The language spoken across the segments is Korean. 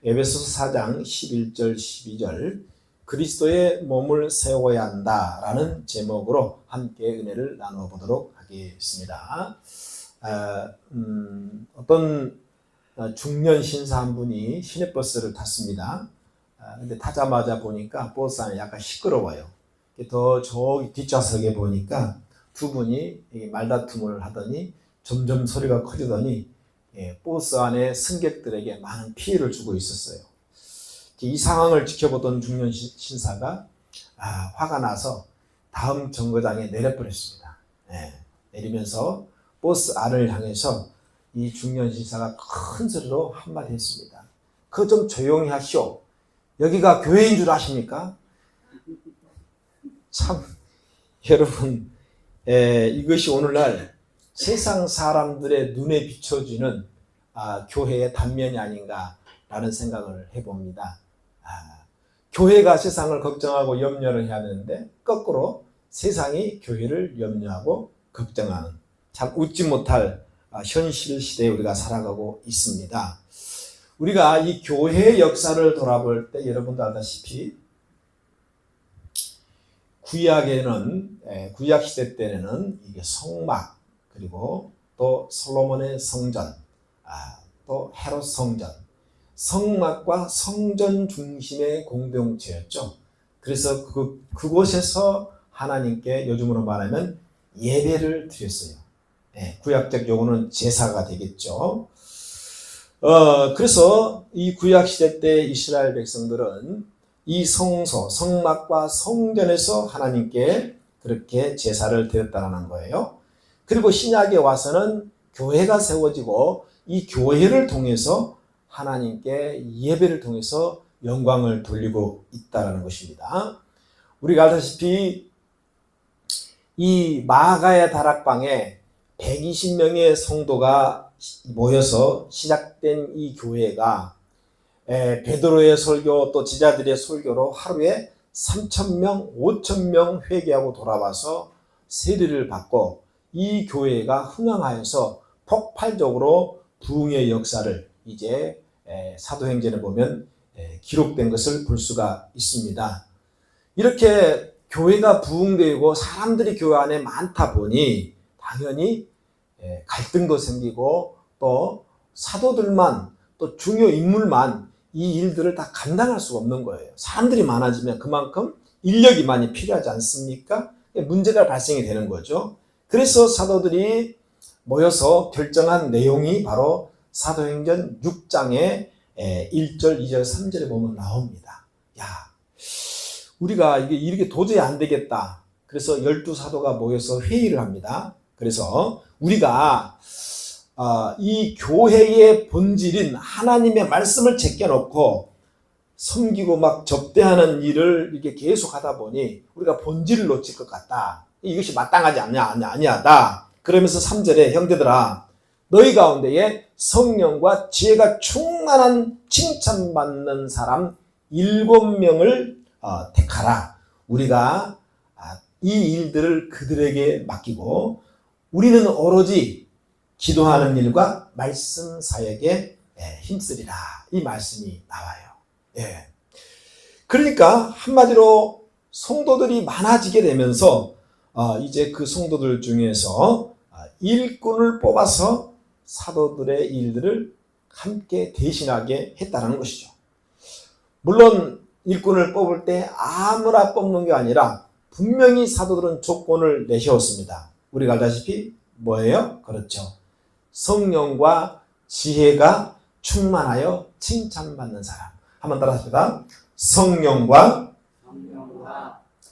에베소서 4장 11절 12절 그리스도의 몸을 세워야 한다라는 제목으로 함께 은혜를 나누어 보도록 하겠습니다. 어떤 중년 신사 한 분이 시내버스를 탔습니다. 근데 타자마자 보니까 버스 안에 약간 시끄러워요. 더 저기 뒷좌석에 보니까 두 분이 말다툼을 하더니 점점 소리가 커지더니 버스 안에 승객들에게 많은 피해를 주고 있었어요. 이 상황을 지켜보던 중년 신사가 화가 나서 다음 정거장에 내려버렸습니다. 내리면서 버스 안을 향해서 이 중년 신사가 큰 소리로 한마디 했습니다. 그거 좀 조용히 하시오. 여기가 교회인 줄 아십니까? 참 여러분, 이것이 오늘날 세상 사람들의 눈에 비춰지는 교회의 단면이 아닌가라는 생각을 해봅니다. 교회가 세상을 걱정하고 염려를 해야 하는데 거꾸로 세상이 교회를 염려하고 걱정하는 참 웃지 못할 현실 시대에 우리가 살아가고 있습니다. 우리가 이 교회의 역사를 돌아볼 때 여러분도 알다시피 구약 시대 때는 이게 성막, 그리고 또 솔로몬의 성전, 또 헤롯 성전, 성막과 성전 중심의 공동체였죠. 그래서 그곳에서 하나님께 요즘으로 말하면 예배를 드렸어요. 구약적 용어는 제사가 되겠죠. 그래서 이 구약 시대 때 이스라엘 백성들은 이 성소, 성막과 성전에서 하나님께 그렇게 제사를 드렸다는 거예요. 그리고 신약에 와서는 교회가 세워지고 이 교회를 통해서 하나님께 예배를 통해서 영광을 돌리고 있다는 것입니다. 우리가 알다시피 이 마가야 다락방에 120명의 성도가 모여서 시작된 이 교회가 베드로의 설교 또 제자들의 설교로 하루에 3,000명, 5,000명 회개하고 돌아와서 세례를 받고 이 교회가 흥황하여서 폭발적으로 부흥의 역사를 이제 사도행전에 보면 기록된 것을 볼 수가 있습니다. 이렇게 교회가 부흥되고 사람들이 교회 안에 많다 보니 당연히 갈등도 생기고 또 사도들만 또 중요 인물만 이 일들을 다 감당할 수가 없는 거예요. 사람들이 많아지면 그만큼 인력이 많이 필요하지 않습니까? 문제가 발생이 되는 거죠. 그래서 사도들이 모여서 결정한 내용이 바로 사도행전 6장의 1절, 2절, 3절에 보면 나옵니다. 우리가 이렇게 도저히 안 되겠다. 그래서 12사도가 모여서 회의를 합니다. 그래서 우리가 이 교회의 본질인 하나님의 말씀을 제껴놓고 섬기고 막 접대하는 일을 이렇게 계속 하다 보니 우리가 본질을 놓칠 것 같다. 이것이 마땅하지 아니하다. 그러면서 3절에 형제들아 너희 가운데에 성령과 지혜가 충만한 칭찬받는 사람 7명을 택하라. 우리가 이 일들을 그들에게 맡기고 우리는 오로지 기도하는 일과 말씀 사역에 힘쓰리라. 이 말씀이 나와요. 그러니까 한마디로 성도들이 많아지게 되면서 이제 그 성도들 중에서 일꾼을 뽑아서 사도들의 일들을 함께 대신하게 했다는 것이죠. 물론 일꾼을 뽑을 때 아무나 뽑는 게 아니라 분명히 사도들은 조건을 내세웠습니다. 우리가 알다시피 뭐예요? 그렇죠. 성령과 지혜가 충만하여 칭찬받는 사람. 한번 따라 합시다. 성령과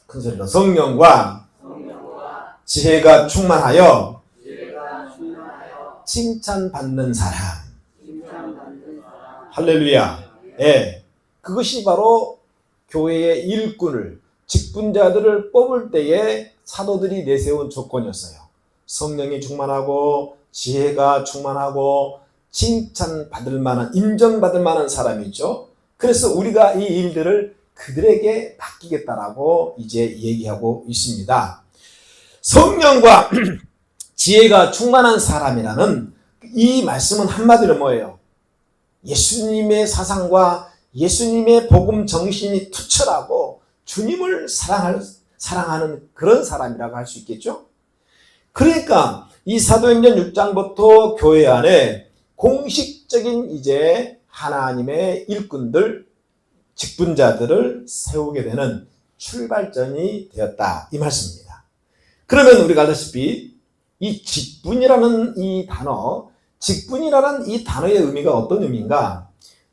큰 소리로 성령과 지혜가 충만하여 칭찬받는 사람. 할렐루야. 그것이 바로 교회의 일꾼을, 직분자들을 뽑을 때에 사도들이 내세운 조건이었어요. 성령이 충만하고 지혜가 충만하고 칭찬받을 만한, 인정받을 만한 사람이죠. 그래서 우리가 이 일들을 그들에게 맡기겠다라고 이제 얘기하고 있습니다. 성령과 지혜가 충만한 사람이라는 이 말씀은 한마디로 뭐예요? 예수님의 사상과 예수님의 복음 정신이 투철하고 주님을 사랑하는 그런 사람이라고 할 수 있겠죠. 그러니까 이 사도행전 6장부터 교회 안에 공식적인 이제 하나님의 일꾼들, 직분자들을 세우게 되는 출발점이 되었다, 이 말씀입니다. 그러면 우리가 알다시피 이 직분이라는 이 단어, 직분이라는 이 단어의 의미가 어떤 의미인가?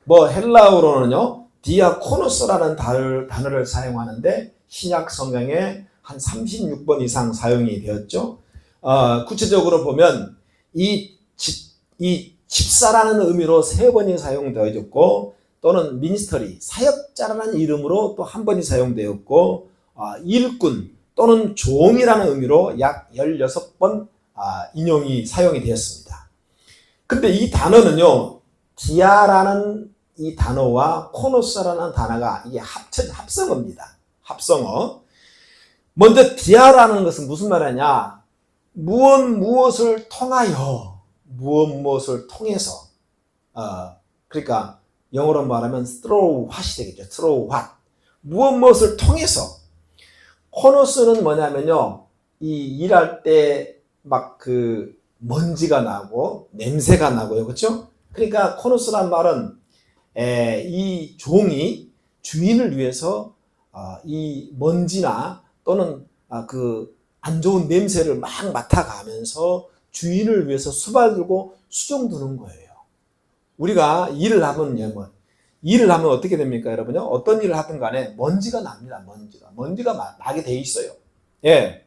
헬라어로는요, 디아코노스라는 단어를 사용하는데 신약 성경에 한 36번 이상 사용이 되었죠. 구체적으로 보면 이 집사라는 의미로 3번이 사용되어 있고, 또는 미니스터리, 사역자라는 이름으로 또 한 번이 사용되었고, 일꾼 또는 종이라는 의미로 약 16번 인용이 사용이 되었습니다. 근데 이 단어는요, 디아라는 이 단어와 코노스라는 단어가 이게 합성어입니다. 합성어. 먼저 디아라는 것은 무슨 말이냐? 무엇을 통하여, 무엇을 통해서, 그러니까 영어로 말하면 through what이 되겠죠. through what. 무엇을 통해서. 코노스는 뭐냐면요, 이 일할 때 막 그 먼지가 나고 냄새가 나고요. 그렇죠? 그러니까 코노스란 말은 이 종이 주인을 위해서 이 먼지나 또는 그 안 좋은 냄새를 막 맡아가면서 주인을 위해서 수발들고 수종 두는 거예요. 우리가 일을 하면 어떻게 됩니까, 여러분요? 어떤 일을 하든 간에 먼지가 납니다. 먼지가 나게 돼 있어요. 예.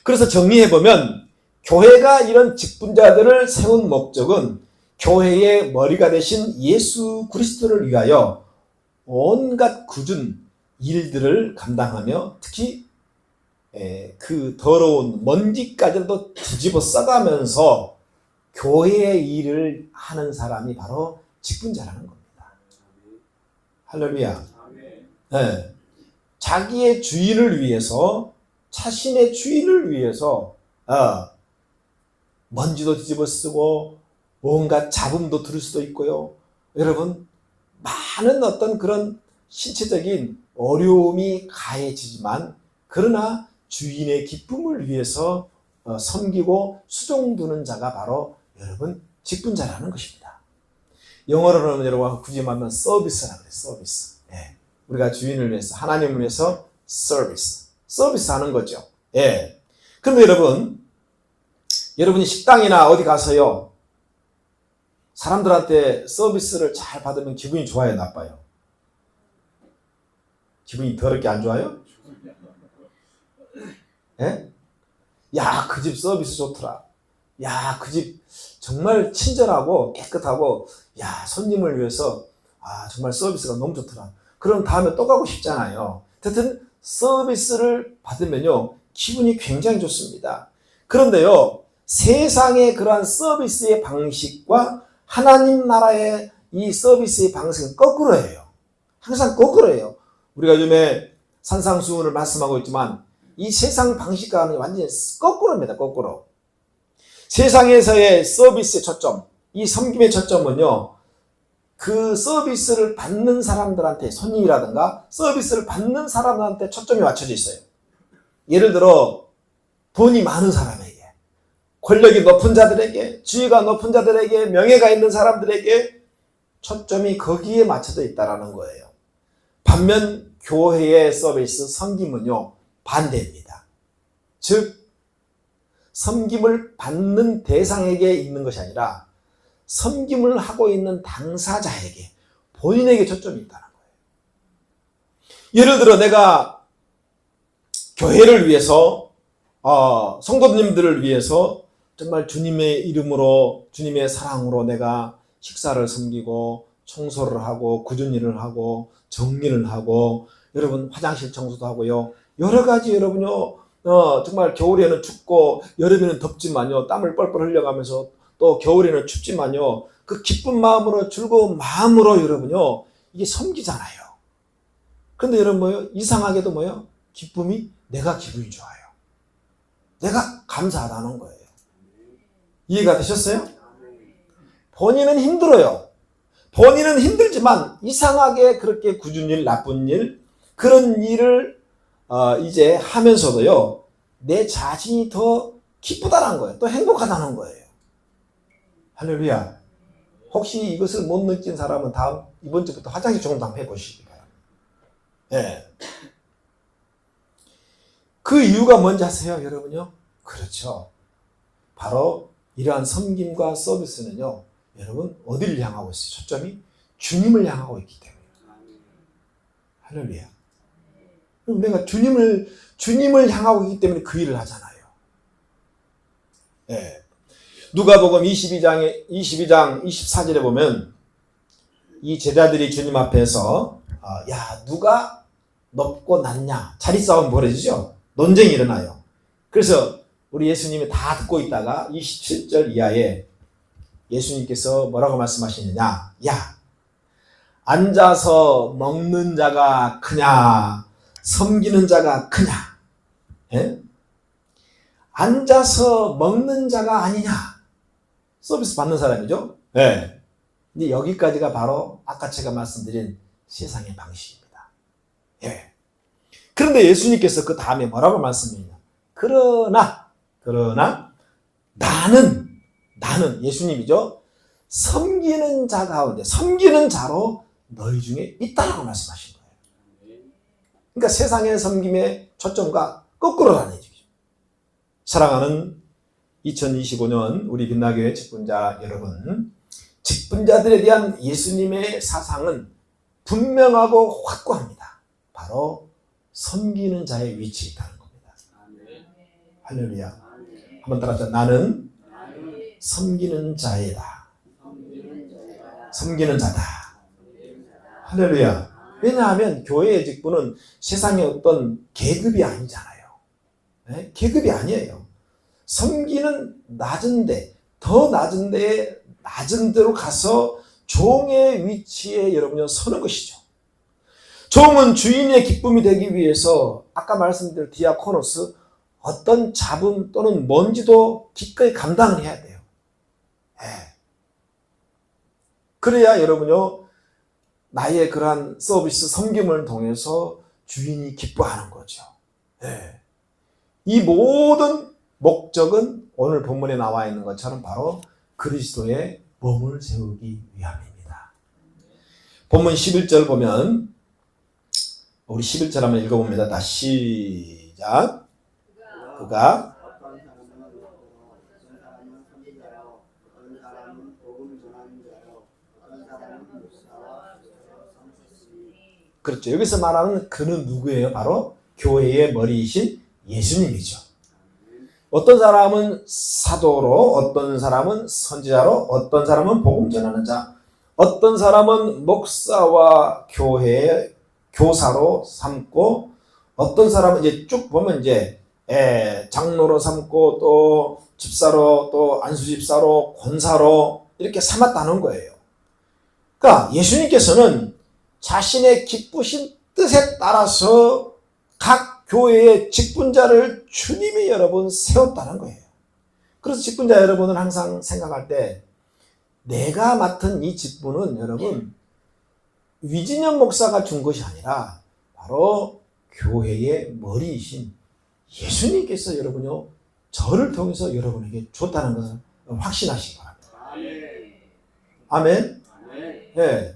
그래서 정리해보면 교회가 이런 직분자들을 세운 목적은 교회의 머리가 되신 예수 그리스도를 위하여 온갖 굳은 일들을 감당하며 특히 그 더러운 먼지까지도 뒤집어 써가면서 교회의 일을 하는 사람이 바로 직분자라는 겁니다. 할렐루야. 네. 자기의 주인을 위해서, 자신의 주인을 위해서 먼지도 뒤집어 쓰고 온갖 잡음도 들을 수도 있고요. 여러분, 많은 어떤 그런 신체적인 어려움이 가해지지만 그러나 주인의 기쁨을 위해서 섬기고 수종두는 자가 바로 여러분 직분자라는 것입니다. 영어로는 여러분 굳이 말하면 서비스라고 해요. 서비스. 예. 우리가 주인을 위해서, 하나님을 위해서 서비스 하는 거죠. 예. 그런데 여러분이 식당이나 어디 가서요, 사람들한테 서비스를 잘 받으면 기분이 좋아요, 나빠요? 기분이 더럽게 안 좋아요? 예? 야, 그 집 서비스 좋더라. 야, 그 집 정말 친절하고 깨끗하고, 야, 손님을 위해서 정말 서비스가 너무 좋더라. 그럼 다음에 또 가고 싶잖아요. 하여튼 서비스를 받으면요, 기분이 굉장히 좋습니다. 그런데요, 세상의 그러한 서비스의 방식과 하나님 나라의 이 서비스의 방식은 거꾸로예요. 항상 거꾸로예요. 우리가 요즘에 산상수훈을 말씀하고 있지만 이 세상 방식과는 완전히 거꾸로입니다. 거꾸로. 세상에서의 서비스의 초점, 이 섬김의 초점은요, 그 서비스를 받는 사람들한테, 손님이라든가 서비스를 받는 사람들한테 초점이 맞춰져 있어요. 예를 들어 돈이 많은 사람에게, 권력이 높은 자들에게, 지위가 높은 자들에게, 명예가 있는 사람들에게 초점이 거기에 맞춰져 있다는 거예요. 반면 교회의 서비스, 섬김은요, 반대입니다. 즉 섬김을 받는 대상에게 있는 것이 아니라 섬김을 하고 있는 당사자에게, 본인에게 초점이 있다는 거예요. 예를 들어 내가 교회를 위해서, 성도님들을 위해서 정말 주님의 이름으로, 주님의 사랑으로 내가 식사를 섬기고 청소를 하고 굳은 일을 하고 정리를 하고, 여러분 화장실 청소도 하고요, 여러 가지 여러분요, 정말 겨울에는 춥고 여름에는 덥지만요, 땀을 뻘뻘 흘려가면서 또 겨울에는 춥지만요, 그 기쁜 마음으로, 즐거운 마음으로 여러분요, 이게 섬기잖아요. 그런데 여러분 이상하게도 내가 기분이 좋아요. 내가 감사하다는 거예요. 이해가 되셨어요? 본인은 힘들어요. 본인은 힘들지만 이상하게 그렇게 굳은 일, 나쁜 일, 그런 일을 이제 하면서도요, 내 자신이 더 기쁘다는 거예요. 또 행복하다는 거예요. 할렐루야. 혹시 이것을 못 느낀 사람은 이번 주부터 화장실 좀 한번 해보시기 바랍니다. 예. 그 이유가 뭔지 아세요, 여러분요? 그렇죠. 바로 이러한 섬김과 서비스는요, 여러분, 어디를 향하고 있어요? 초점이 주님을 향하고 있기 때문에. 할렐루야. 그럼 내가 주님을 향하고 있기 때문에 그 일을 하잖아요. 예. 누가복음 22장 24절에 보면 이 제자들이 주님 앞에서 야, 누가 높고 낮냐? 자리 싸움 벌어지죠? 논쟁이 일어나요. 그래서 우리 예수님이 다 듣고 있다가 27절 이하에 예수님께서 뭐라고 말씀하시느냐? 야, 앉아서 먹는 자가 크냐? 섬기는 자가 크냐? 예? 앉아서 먹는 자가 아니냐? 서비스 받는 사람이죠? 예. 근데 여기까지가 바로 아까 제가 말씀드린 세상의 방식입니다. 예. 그런데 예수님께서 그 다음에 뭐라고 말씀했냐? 그러나 나는 예수님이죠. 섬기는 자 가운데 섬기는 자로 너희 중에 있다라고 말씀하신 거예요. 그러니까 세상의 섬김의 초점과 거꾸로라는 얘기죠. 사랑하는 2025년 우리 빛나교회 직분자 여러분, 직분자들에 대한 예수님의 사상은 분명하고 확고합니다. 바로 섬기는 자의 위치에 있다는 겁니다. 할렐루야. 한번 따라서 나는 섬기는 자이다. 섬기는 자다. 할렐루야. 왜냐하면 교회의 직분은 세상의 어떤 계급이 아니잖아요. 네? 계급이 아니에요. 섬기는 더 낮은 데에 낮은 데로 가서 종의 위치에 여러분이 서는 것이죠. 종은 주인의 기쁨이 되기 위해서 아까 말씀드린 디아코노스 어떤 잡음 또는 먼지도 기꺼이 감당을 해야 돼요. 네. 그래야 여러분요, 나의 그러한 서비스 섬김을 통해서 주인이 기뻐하는 거죠. 네. 이 모든 목적은 오늘 본문에 나와 있는 것처럼 바로 그리스도의 몸을 세우기 위함입니다. 본문 11절 보면 우리 11절 한번 읽어봅니다. 다 시작. 그가 그렇죠. 여기서 말하는 그는 누구예요? 바로 교회의 머리이신 예수님이죠. 어떤 사람은 사도로, 어떤 사람은 선지자로, 어떤 사람은 복음 전하는 자, 어떤 사람은 목사와 교회의 교사로 삼고, 어떤 사람은 이제 쭉 보면 이제 장로로 삼고, 또 집사로, 또 안수집사로, 권사로 이렇게 삼았다는 거예요. 그러니까 예수님께서는 자신의 기쁘신 뜻에 따라서 각 교회의 직분자를 주님이 여러분 세웠다는 거예요. 그래서 직분자 여러분은 항상 생각할 때 내가 맡은 이 직분은 여러분 위진영 목사가 준 것이 아니라 바로 교회의 머리이신 예수님께서 여러분요 저를 통해서 여러분에게 줬다는 것을 확신하시기 바랍니다. 아멘. 네.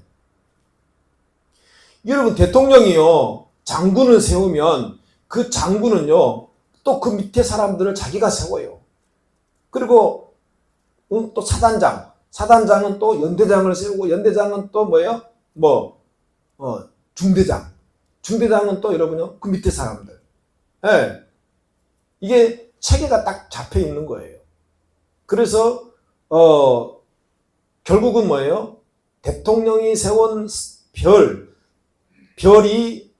여러분 대통령이요 장군을 세우면 그 장군은요 또 그 밑에 사람들을 자기가 세워요. 그리고 또 사단장은 또 연대장을 세우고 연대장은 또 뭐예요? 중대장은 또 여러분요 그 밑에 사람들. 네. 이게 체계가 딱 잡혀 있는 거예요. 그래서 결국은 뭐예요? 대통령이 세운 별이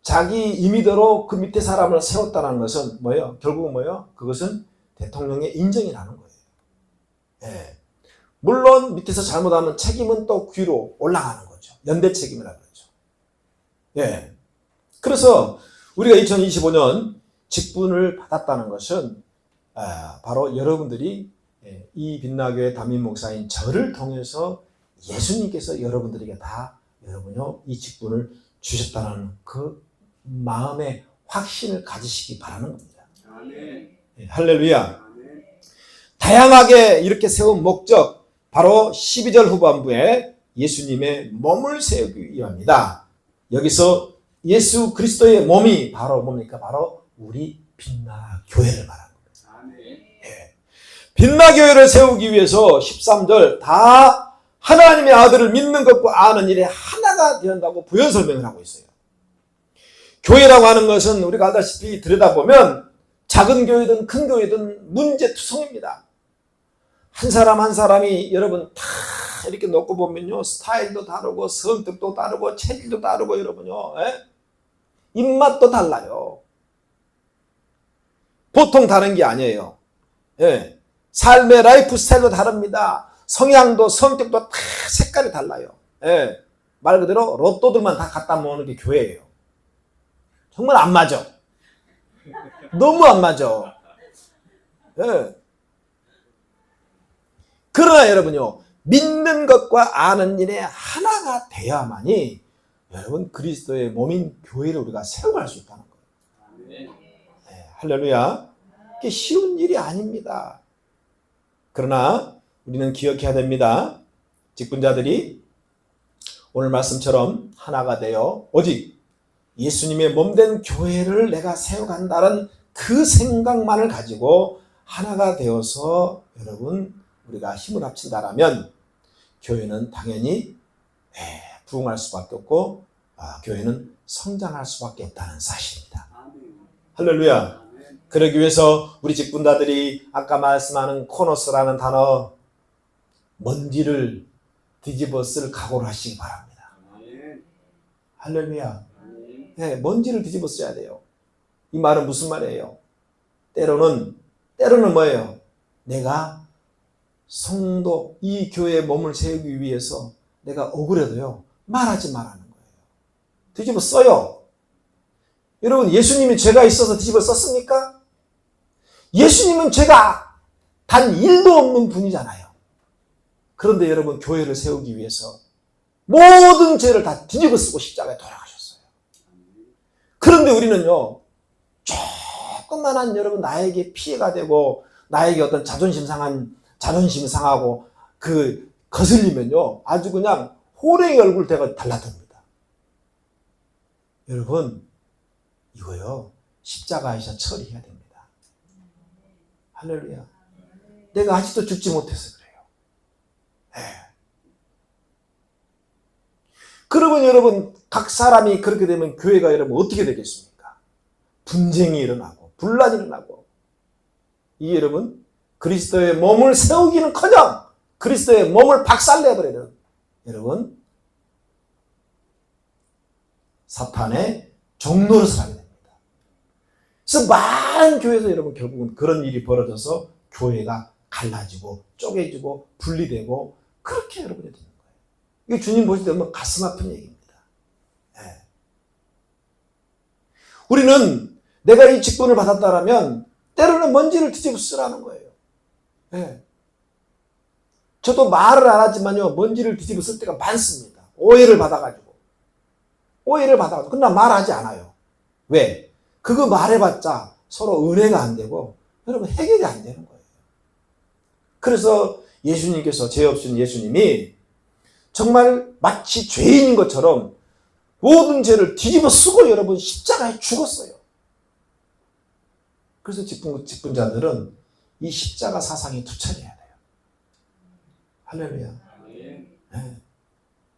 자기 임의대로 그 밑에 사람을 세웠다는 것은 뭐예요? 결국은 뭐예요? 그것은 대통령의 인정이라는 거예요. 예. 물론 밑에서 잘못하면 책임은 또 귀로 올라가는 거죠. 연대 책임이라고 그러죠. 예. 그래서 우리가 2025년 직분을 받았다는 것은 바로 여러분들이 이 빛나교회 담임 목사인 저를 통해서 예수님께서 여러분들에게 다 여러분요 이 직분을 주셨다는 그 마음의 확신을 가지시기 바라는 겁니다. 네, 할렐루야. 다양하게 이렇게 세운 목적, 바로 12절 후반부에 예수님의 몸을 세우기 위함이다. 여기서 예수 그리스도의 몸이 바로 뭡니까? 바로 우리 빛나 교회를 말하는 겁니다. 예. 빛나 교회를 세우기 위해서 13절 다 하나님의 아들을 믿는 것과 아는 일에 하나가 되었다고 부연 설명을 하고 있어요. 교회라고 하는 것은 우리가 알다시피 들여다보면 작은 교회든 큰 교회든 문제투성입니다. 한 사람 한 사람이 여러분 다 이렇게 놓고 보면요, 스타일도 다르고 성격도 다르고 체질도 다르고 여러분요, 입맛도 달라요. 보통 다른 게 아니에요. 예. 삶의 라이프 스타일도 다릅니다. 성향도 성격도 다 색깔이 달라요. 예. 말 그대로 로또들만 다 갖다 모으는 게 교회예요. 정말 안 맞아. 너무 안 맞아. 예. 그러나 여러분요, 믿는 것과 아는 일에 하나가 돼야만이 여러분 그리스도의 몸인 교회를 우리가 세워갈 수 있다는 거예요. 네, 할렐루야. 이게 쉬운 일이 아닙니다. 그러나 우리는 기억해야 됩니다. 직분자들이 오늘 말씀처럼 하나가 되어 오직 예수님의 몸된 교회를 내가 세워간다는 그 생각만을 가지고 하나가 되어서 여러분 우리가 힘을 합친다라면 교회는 당연히 부흥할 수밖에 없고 교회는 성장할 수밖에 없다는 사실입니다. 할렐루야. 그러기 위해서 우리 직분자들이 아까 말씀하는 코노스라는 단어 먼지를 뒤집어 쓸 각오를 하시기 바랍니다. 할렐루야. 네, 먼지를 뒤집어 써야 돼요. 이 말은 무슨 말이에요? 때로는 뭐예요? 내가 성도 이 교회의 몸을 세우기 위해서 내가 억울해도요 말하지 말라는 거예요. 뒤집어 써요. 여러분 예수님이 죄가 있어서 뒤집어 썼습니까? 예수님은 죄가 단 1도 없는 분이잖아요. 그런데 여러분 교회를 세우기 위해서 모든 죄를 다 뒤집어 쓰고 십자가에 돌아가셨어요. 그런데 우리는요 조금만한 여러분 나에게 피해가 되고 나에게 어떤 자존심 상하고 그 거슬리면요 아주 그냥 호랭이 얼굴 대가 달라듭니다. 여러분 이거요 십자가에서 처리해야 됩니다. 할렐루야. 내가 아직도 죽지 못해서 그래요. 네. 그러면 여러분 각 사람이 그렇게 되면 교회가 여러분 어떻게 되겠습니까? 분쟁이 일어나고 분란이 일어나고 이 여러분 그리스도의 몸을 세우기는커녕 그리스도의 몸을 박살내버리는 여러분 사탄의 종노릇을 하게 됩니다. 그래서 많은 교회에서 여러분 결국은 그런 일이 벌어져서 교회가 갈라지고 쪼개지고 분리되고 그렇게 여러분이 되는 거예요. 이게 주님 보실 때 보면 가슴 아픈 얘기입니다. 네. 우리는 내가 이 직분을 받았다라면 때로는 먼지를 뒤집어 쓰라는 거예요. 네. 저도 말을 안 하지만요 먼지를 뒤집어 쓸 때가 많습니다. 오해를 받아가지고 그러나 말하지 않아요. 왜? 그거 말해봤자 서로 은혜가 안 되고 여러분 해결이 안 되는 거예요. 그래서 예수님께서 죄 없으신 예수님이 정말 마치 죄인인 것처럼 모든 죄를 뒤집어 쓰고 여러분 십자가에 죽었어요. 그래서 직분자들은 이 십자가 사상에 투철해야 돼요. 할렐루야. 네.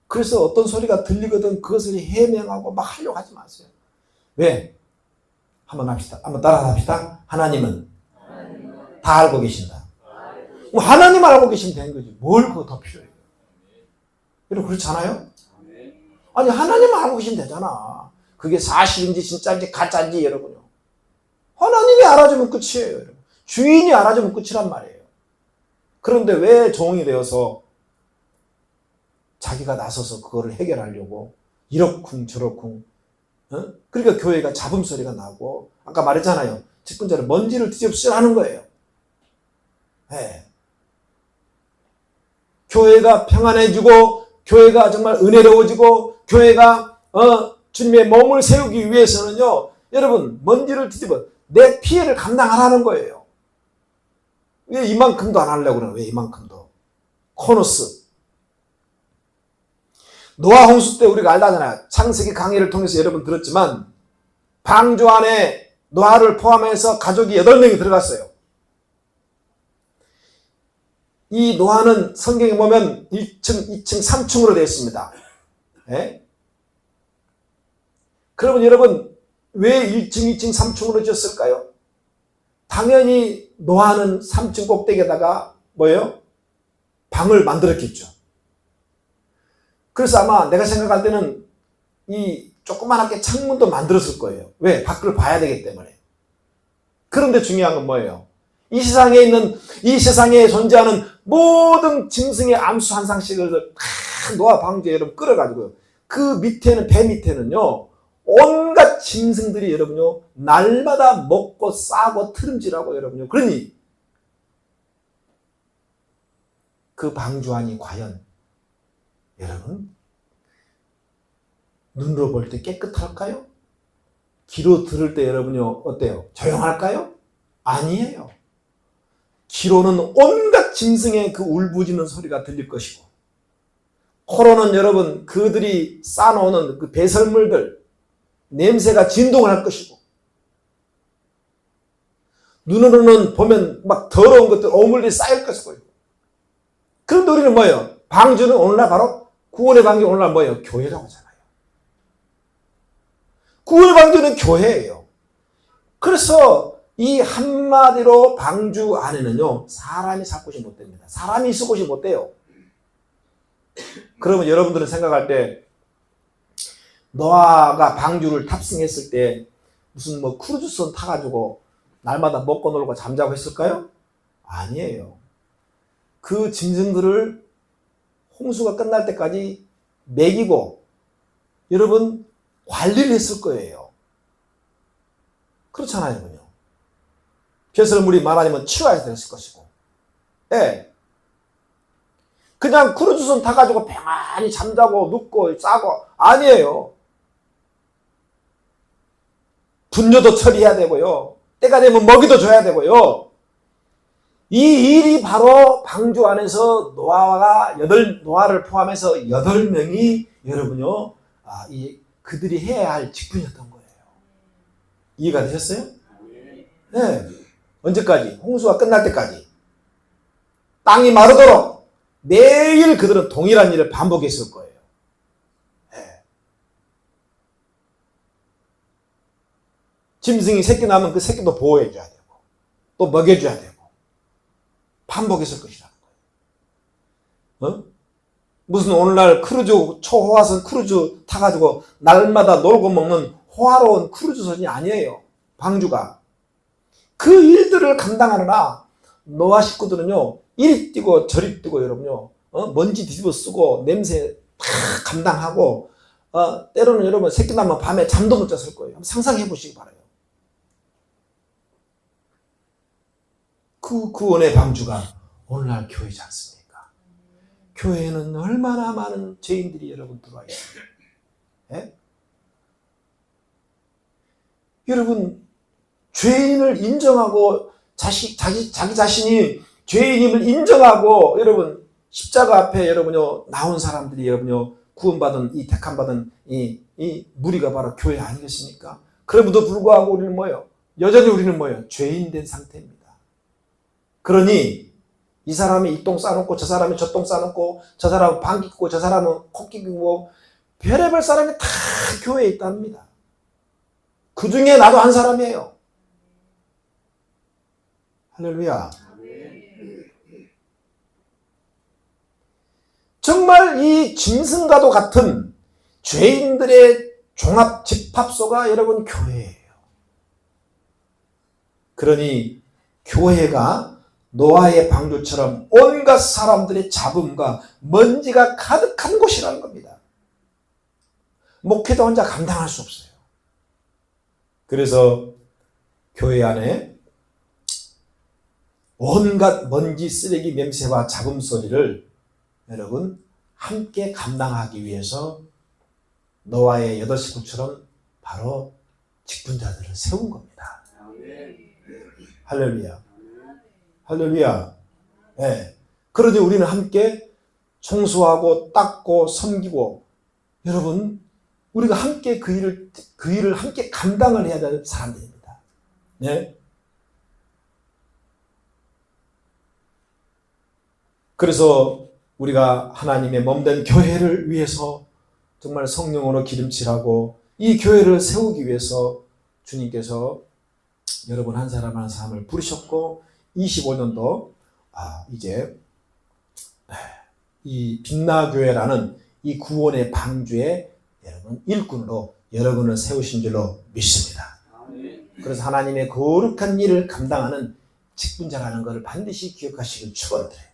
그래서 어떤 소리가 들리거든 그것을 해명하고 막 하려고 하지 마세요. 왜? 한번 합시다. 한번 따라 합시다. 하나님은 다 알고 계신다. 뭐 하나님 알고 계시면 되는 거지. 뭘 그거 더 필요해요. 여러분 그렇지 않아요? 아니 하나님 알고 계시면 되잖아. 그게 사실인지 진짜인지 가짜인지 여러분요. 하나님이 알아주면 끝이에요. 여러분. 주인이 알아주면 끝이란 말이에요. 그런데 왜 종이 되어서 자기가 나서서 그거를 해결하려고 이러쿵 저러쿵 그러니까 교회가 잡음소리가 나고 아까 말했잖아요. 직분자를 먼지를 뒤집어 쓰라는 거예요. 네. 교회가 평안해지고 교회가 정말 은혜로워지고 교회가 주님의 몸을 세우기 위해서는요, 여러분 먼지를 뒤집어 내 피해를 감당하라는 거예요. 왜 이만큼도 안 하려고 그러나? 왜 이만큼도? 코너스. 노아 홍수 때 우리가 알다잖아요. 창세기 강의를 통해서 여러분 들었지만 방주 안에 노아를 포함해서 가족이 8명이 들어갔어요. 이 노아는 성경에 보면 1층, 2층, 3층으로 되어 있습니다. 네? 그러면 여러분 왜 1층, 2층, 3층으로 지었을까요? 당연히 노아는 3층 꼭대기에다가 뭐예요? 방을 만들었겠죠. 그래서 아마 내가 생각할 때는 이 조그맣게 창문도 만들었을 거예요. 왜? 밖을 봐야 되기 때문에. 그런데 중요한 건 뭐예요? 이 세상에 존재하는 모든 짐승의 암수 한 상씩을 노아 방주에 여러분 끌어가지고요. 그 밑에는, 배 밑에는요, 온갖 짐승들이 여러분요, 날마다 먹고 싸고 트름질하고 여러분요. 그러니, 그 방주 안이 과연, 여러분, 눈으로 볼 때 깨끗할까요? 귀로 들을 때 여러분요, 어때요? 조용할까요? 아니에요. 귀로는 온갖 짐승의 그 울부짖는 소리가 들릴 것이고, 코로는 여러분 그들이 싸놓는 그 배설물들 냄새가 진동을 할 것이고, 눈으로는 보면 막 더러운 것들 오물들이 쌓일 것이고. 그런데 우리는 뭐예요? 방주는 오늘날 바로 구원의 방주, 오늘날 뭐예요? 교회라고 하잖아요. 구원의 방주는 교회예요. 그래서 이 한마디로 방주 안에는요, 사람이 살 곳이 못 됩니다. 사람이 있을 곳이 못 돼요. 그러면 여러분들은 생각할 때 노아가 방주를 탑승했을 때 무슨 뭐 크루즈선 타가지고 날마다 먹고 놀고 잠자고 했을까요? 아니에요. 그 짐승들을 홍수가 끝날 때까지 먹이고 여러분 관리를 했을 거예요. 그렇잖아요. 그냥. 배설물이 많아지면 치워야 됐을 것이고. 예. 그냥 크루즈선 타가지고 평안히 잠자고 눕고 싸고 아니에요. 분뇨도 처리해야 되고요. 때가 되면 먹이도 줘야 되고요. 이 일이 바로 방주 안에서 노아를 포함해서 8명이 여러분요, 그들이 해야 할 직분이었던 거예요. 이해가 되셨어요? 네. 언제까지? 홍수가 끝날 때까지. 땅이 마르도록 매일 그들은 동일한 일을 반복했을 거예요. 네. 짐승이 새끼 나면 그 새끼도 보호해줘야 되고, 또 먹여줘야 되고, 반복했을 것이라는 거예요. 무슨 오늘날 초호화선 크루즈 타가지고 날마다 놀고 먹는 호화로운 크루즈선이 아니에요. 방주가. 그 일들을 감당하느라 노아 식구들은요, 이리 뛰고 저리 뛰고 여러분요, 먼지 뒤집어 쓰고 냄새 다 감당하고, 때로는 여러분 새끼 나면 밤에 잠도 못 잤을 거예요. 한번 상상해 보시기 바라요. 그 구원의 방주가 오늘날 교회지 않습니까? 교회에는 얼마나 많은 죄인들이 여러분 들어와 있습니다. 예? 여러분, 죄인을 인정하고 자기 자신이 죄인임을 인정하고 여러분 십자가 앞에 여러분요 나온 사람들이 여러분요 구원받은 이 택함받은 이 무리가 바로 교회 아니겠습니까? 그럼에도 불구하고 우리는 뭐예요? 여전히 우리는 뭐예요? 죄인 된 상태입니다. 그러니 이 사람이 이 똥 싸놓고 저 사람이 저 똥 싸놓고 저 사람은 방 끼고 저 사람은 코 끼고 별의별 사람이 다 교회에 있답니다. 그 중에 나도 한 사람이에요. 할렐루야. 정말 이 짐승과도 같은 죄인들의 종합 집합소가 여러분 교회예요. 그러니 교회가 노아의 방주처럼 온갖 사람들의 잡음과 먼지가 가득한 곳이라는 겁니다. 목회자 혼자 감당할 수 없어요. 그래서 교회 안에 온갖 먼지, 쓰레기 냄새와 잡음 소리를 여러분 함께 감당하기 위해서 노아의 8식구처럼 바로 직분자들을 세운 겁니다. 할렐루야. 할렐루야. 네. 그러니 우리는 함께 청소하고 닦고 섬기고, 여러분 우리가 함께 그 일을 함께 감당을 해야 될 사람들입니다. 네. 그래서 우리가 하나님의 몸된 교회를 위해서 정말 성령으로 기름칠하고 이 교회를 세우기 위해서 주님께서 여러분 한 사람 한 사람을 부르셨고 25년도 이제 이 빛나교회라는 이 구원의 방주에 여러분 일꾼으로 여러분을 세우신 줄로 믿습니다. 그래서 하나님의 거룩한 일을 감당하는 직분자라는 것을 반드시 기억하시길 축원드려요.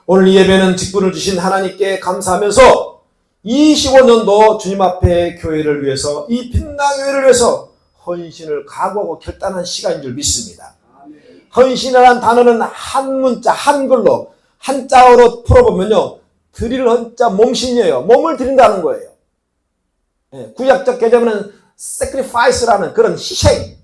오늘 이 예배는 직분을 주신 하나님께 감사하면서 25년도 주님 앞에 교회를 위해서 이 빛나교회를 위해서 헌신을 각오하고 결단한 시간인 줄 믿습니다. 헌신이라는 단어는 한 문자 한글로 한자어로 풀어보면요 드릴 헌자 몸신이에요. 몸을 드린다는 거예요. 구약적 개념은 sacrifice라는 그런 희생.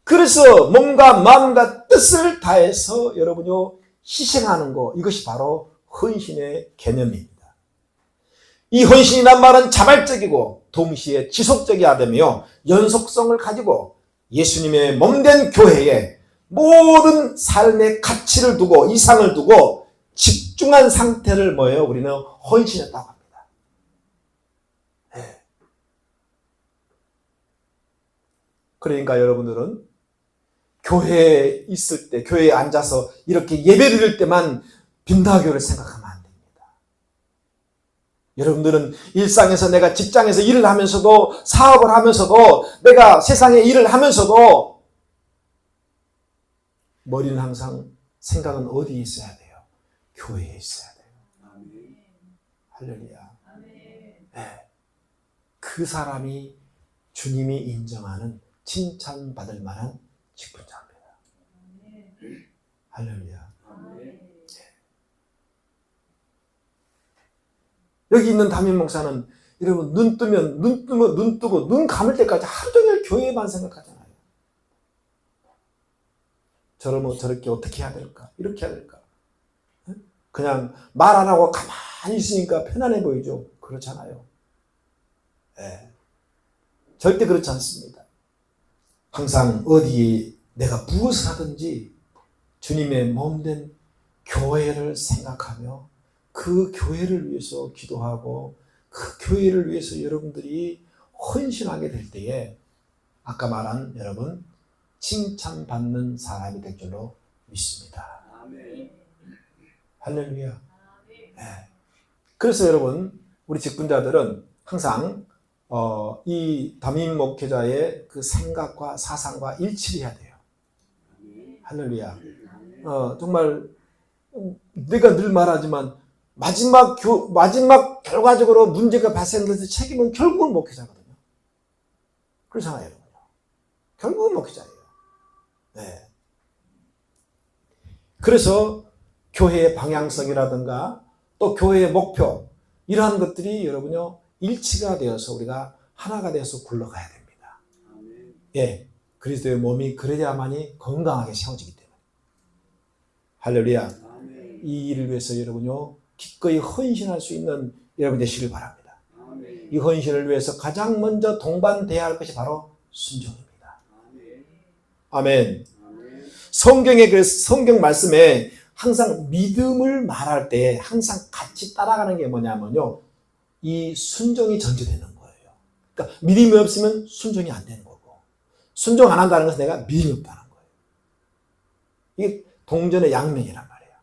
그래서 몸과 마음과 뜻을 다해서 여러분요 희생하는 거, 이것이 바로 헌신의 개념입니다. 이 헌신이란 말은 자발적이고 동시에 지속적이어야 되며 연속성을 가지고 예수님의 몸된 교회에 모든 삶의 가치를 두고 이상을 두고 집중한 상태를 뭐예요? 우리는 헌신했다고 합니다. 그러니까 여러분들은 교회에 있을 때, 교회에 앉아서 이렇게 예배를 드릴 때만 빛나교를 생각하면 안 됩니다. 여러분들은 일상에서 내가 직장에서 일을 하면서도 사업을 하면서도 내가 세상에 일을 하면서도 머리는 항상 생각은 어디에 있어야 돼요? 교회에 있어야 돼요. 할렐루야. 그 사람이 주님이 인정하는 칭찬받을 만한 직분자입니다. 할렐루야. 여기 있는 담임 목사는 여러분 눈 뜨고 눈 감을 때까지 하루 종일 교회만 생각하잖아요. 저러면 저렇게 어떻게 해야 될까? 이렇게 해야 될까? 그냥 말 안 하고 가만히 있으니까 편안해 보이죠? 그렇잖아요. 절대 그렇지 않습니다. 항상 어디에 내가 무엇을 하든지 주님의 몸된 교회를 생각하며 그 교회를 위해서 기도하고 그 교회를 위해서 여러분들이 헌신하게 될 때에 아까 말한 여러분 칭찬받는 사람이 될 줄로 믿습니다. 할렐루야. 그래서 여러분 우리 직분자들은 항상 이 담임 목회자의 그 생각과 사상과 일치를 해야 돼요. 할렐루야. 정말 내가 늘 말하지만 마지막 결과적으로 문제가 발생돼서 책임은 결국은 목회자거든요. 그렇잖아요, 여러분. 결국은 목회자예요. 그래서 교회의 방향성이라든가 또 교회의 목표 이러한 것들이 여러분요 일치가 되어서 우리가 하나가 되어서 굴러가야 됩니다. 그리스도의 몸이 그래야만이 건강하게 세워지기 때문에. 할렐루야. 이 일을 위해서 여러분요 기꺼이 헌신할 수 있는 여러분 되시길 바랍니다. 이 헌신을 위해서 가장 먼저 동반돼야 할 것이 바로 순종입니다. 아멘. 성경 말씀에 항상 믿음을 말할 때 항상 같이 따라가는 게 뭐냐면요 이 순종이 전제되는 거예요. 그러니까 믿음이 없으면 순종이 안 되는 거고 순종 안 한다는 것은 내가 믿음이 없다는 거예요. 이게 동전의 양면이란 말이에요.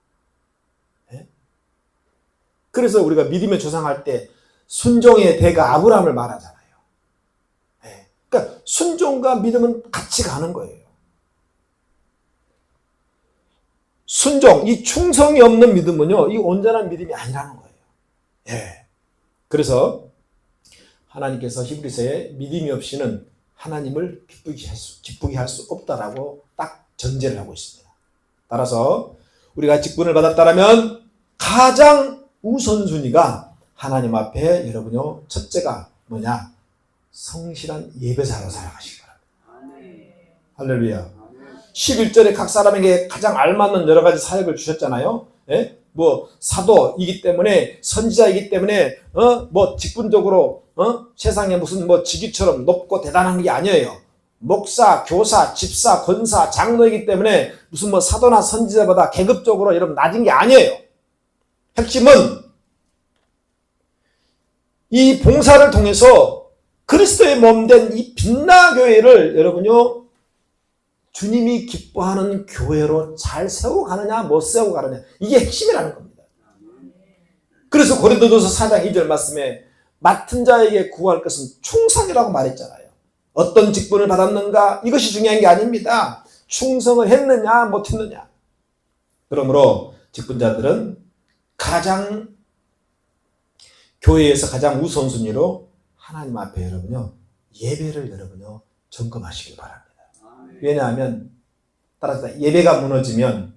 그래서 우리가 믿음의 조상할 때 순종의 대가 아브라함을 말하잖아요. 그러니까 순종과 믿음은 같이 가는 거예요. 순종, 이 충성이 없는 믿음은요, 이 온전한 믿음이 아니라는 거예요. 그래서 하나님께서 히브리서에 믿음이 없이는 하나님을 기쁘게 할 수 없다라고 딱 전제를 하고 있습니다. 따라서 우리가 직분을 받았다면 가장 우선순위가 하나님 앞에 여러분요, 첫째가 뭐냐? 성실한 예배자로 살아가시기 바랍니다. 할렐루야. 11절에 각 사람에게 가장 알맞는 여러 가지 사역을 주셨잖아요. 예? 뭐 사도이기 때문에, 선지자이기 때문에 뭐 직분적으로 세상에 무슨 뭐 직위처럼 높고 대단한 게 아니에요. 목사, 교사, 집사, 권사, 장로이기 때문에 무슨 뭐 사도나 선지자보다 계급적으로 여러분 낮은 게 아니에요. 핵심은 이 봉사를 통해서 그리스도의 몸된 이 빛나 교회를 여러분요, 주님이 기뻐하는 교회로 잘 세워가느냐 못 세워가느냐, 이게 핵심이라는 겁니다. 그래서 고린도전서 4장 2절 말씀에 맡은 자에게 구할 것은 충성이라고 말했잖아요. 어떤 직분을 받았는가, 이것이 중요한 게 아닙니다. 충성을 했느냐 못했느냐. 그러므로 직분자들은 교회에서 가장 우선순위로 하나님 앞에 여러분요, 예배를 여러분요, 점검하시길 바랍니다. 왜냐하면 따라서 예배가 무너지면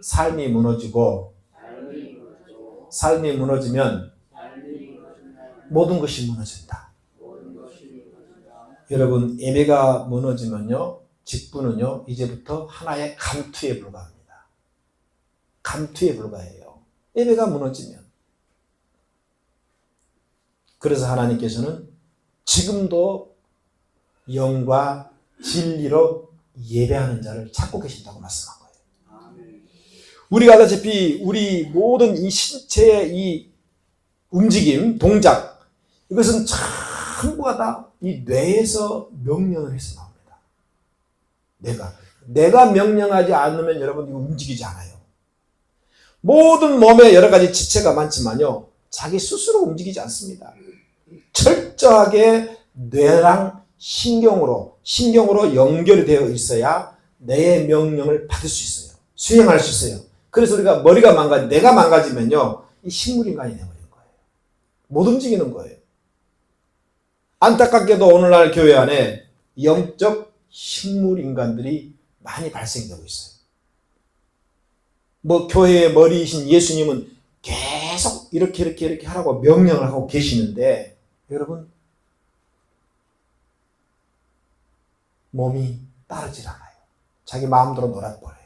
삶이 무너지고, 삶이 무너지면 모든 것이 무너진다. 여러분, 예배가 무너지면요, 직분은요, 이제부터 하나의 감투에 불과합니다. 감투에 불과해요. 예배가 무너지면. 그래서 하나님께서는 지금도 영과 진리로 예배하는 자를 찾고 계신다고 말씀한 거예요. 우리가 알다시피 우리 모든 이 신체의 이 움직임, 동작, 이것은 전부가 다 이 뇌에서 명령을 해서 나옵니다. 내가 명령하지 않으면 여러분 이거 움직이지 않아요. 모든 몸에 여러 가지 지체가 많지만요, 자기 스스로 움직이지 않습니다. 철저하게 뇌랑 신경으로 연결이 되어 있어야 뇌의 명령을 받을 수 있어요. 수행할 수 있어요. 그래서 우리가 내가 망가지면요, 이 식물인간이 되어버린 거예요. 못 움직이는 거예요. 안타깝게도 오늘날 교회 안에 영적 식물인간들이 많이 발생되고 있어요. 뭐 교회의 머리이신 예수님은 계속 이렇게 하라고 명령을 하고 계시는데, 여러분, 몸이 따르질 않아요. 자기 마음대로 놀아버려요.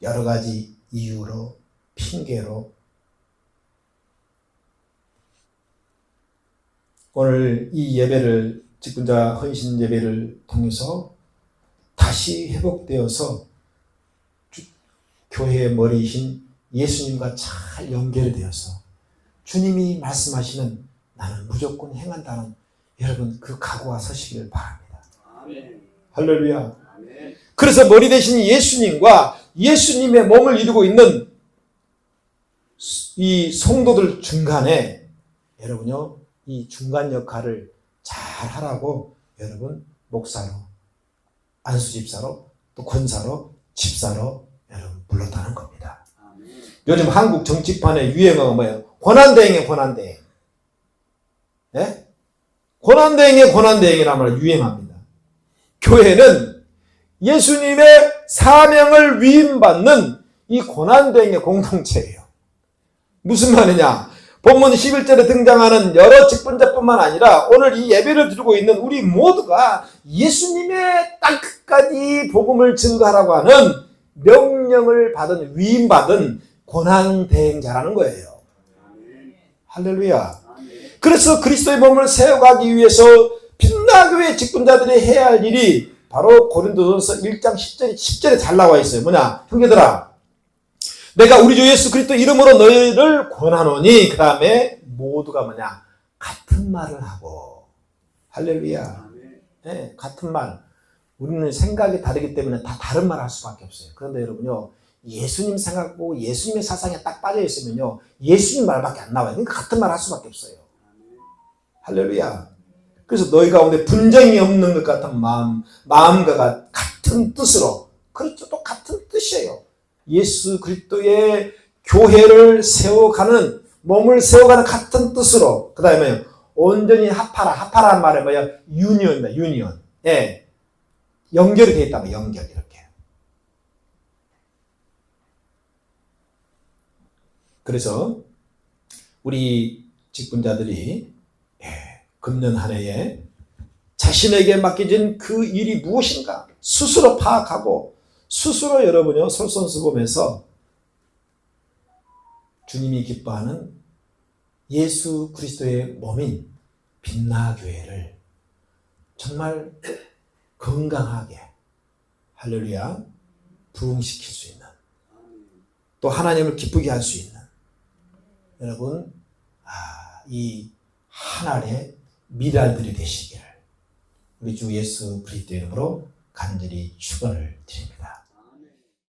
여러 가지 이유로, 핑계로. 오늘 이 예배를, 직분자 헌신 예배를 통해서 다시 회복되어서 교회의 머리이신 예수님과 잘 연결이 되어서 주님이 말씀하시는 나는 무조건 행한다는 여러분 그 각오가 서시기를 바랍니다. 아멘. 할렐루야. 아멘. 그래서 머리 대신 예수님과 예수님의 몸을 이루고 있는 이 성도들 중간에 여러분요, 이 중간 역할을 잘 하라고 여러분 목사로, 안수집사로, 또 권사로, 집사로 여러분 불렀다는 겁니다. 아멘. 요즘 한국 정치판의 유행어가 뭐예요? 권한대행의 권한대행. 네? 권한대행의 권한대행이란 말이 유행합니다. 교회는 예수님의 사명을 위임받는 이 권한대행의 공동체예요. 무슨 말이냐? 본문 11절에 등장하는 여러 직분자뿐만 아니라 오늘 이 예배를 드리고 있는 우리 모두가 예수님의 땅끝까지 복음을 증거하라고 하는 명령을 받은, 위임받은 권한대행자라는 거예요. 할렐루야. 그래서 그리스도의 몸을 세워가기 위해서 빛나교회 직분자들이 해야 할 일이 바로 고린도전서 1장 10절에 잘 나와 있어요. 뭐냐? 형제들아, 내가 우리 주 예수 그리스도 이름으로 너희를 권하노니, 그 다음에 모두가 뭐냐? 같은 말을 하고. 할렐루야. 네, 같은 말. 우리는 생각이 다르기 때문에 다 다른 말을 할 수밖에 없어요. 그런데 여러분요, 예수님 생각하고 예수님의 사상에 딱 빠져 있으면요, 예수님 말밖에 안 나와요. 그러니까 같은 말 할 수밖에 없어요. 할렐루야. 그래서 너희 가운데 분쟁이 없는 것 같은 마음과 같은 뜻으로, 그렇죠, 또 같은 뜻이에요. 예수 그리스도의 교회를 세워가는, 몸을 세워가는 같은 뜻으로, 그 다음에 온전히 합하라는 말은 뭐야? 유니언입니다. 유니언. 예. 연결이 되어 있다면 연결, 이렇게. 그래서 우리 직분자들이 금년 한 해에 자신에게 맡겨진 그 일이 무엇인가 스스로 파악하고 스스로 여러분요 솔선수범해서 주님이 기뻐하는 예수 그리스도의 몸인 빛나교회를 정말 건강하게 할렐루야 부흥시킬 수 있는 또 하나님을 기쁘게 할 수 있는 여러분 이 한 알의 미랄들이 되시기를 우리 주 예수 그리스도 이름으로 간절히 축원을 드립니다.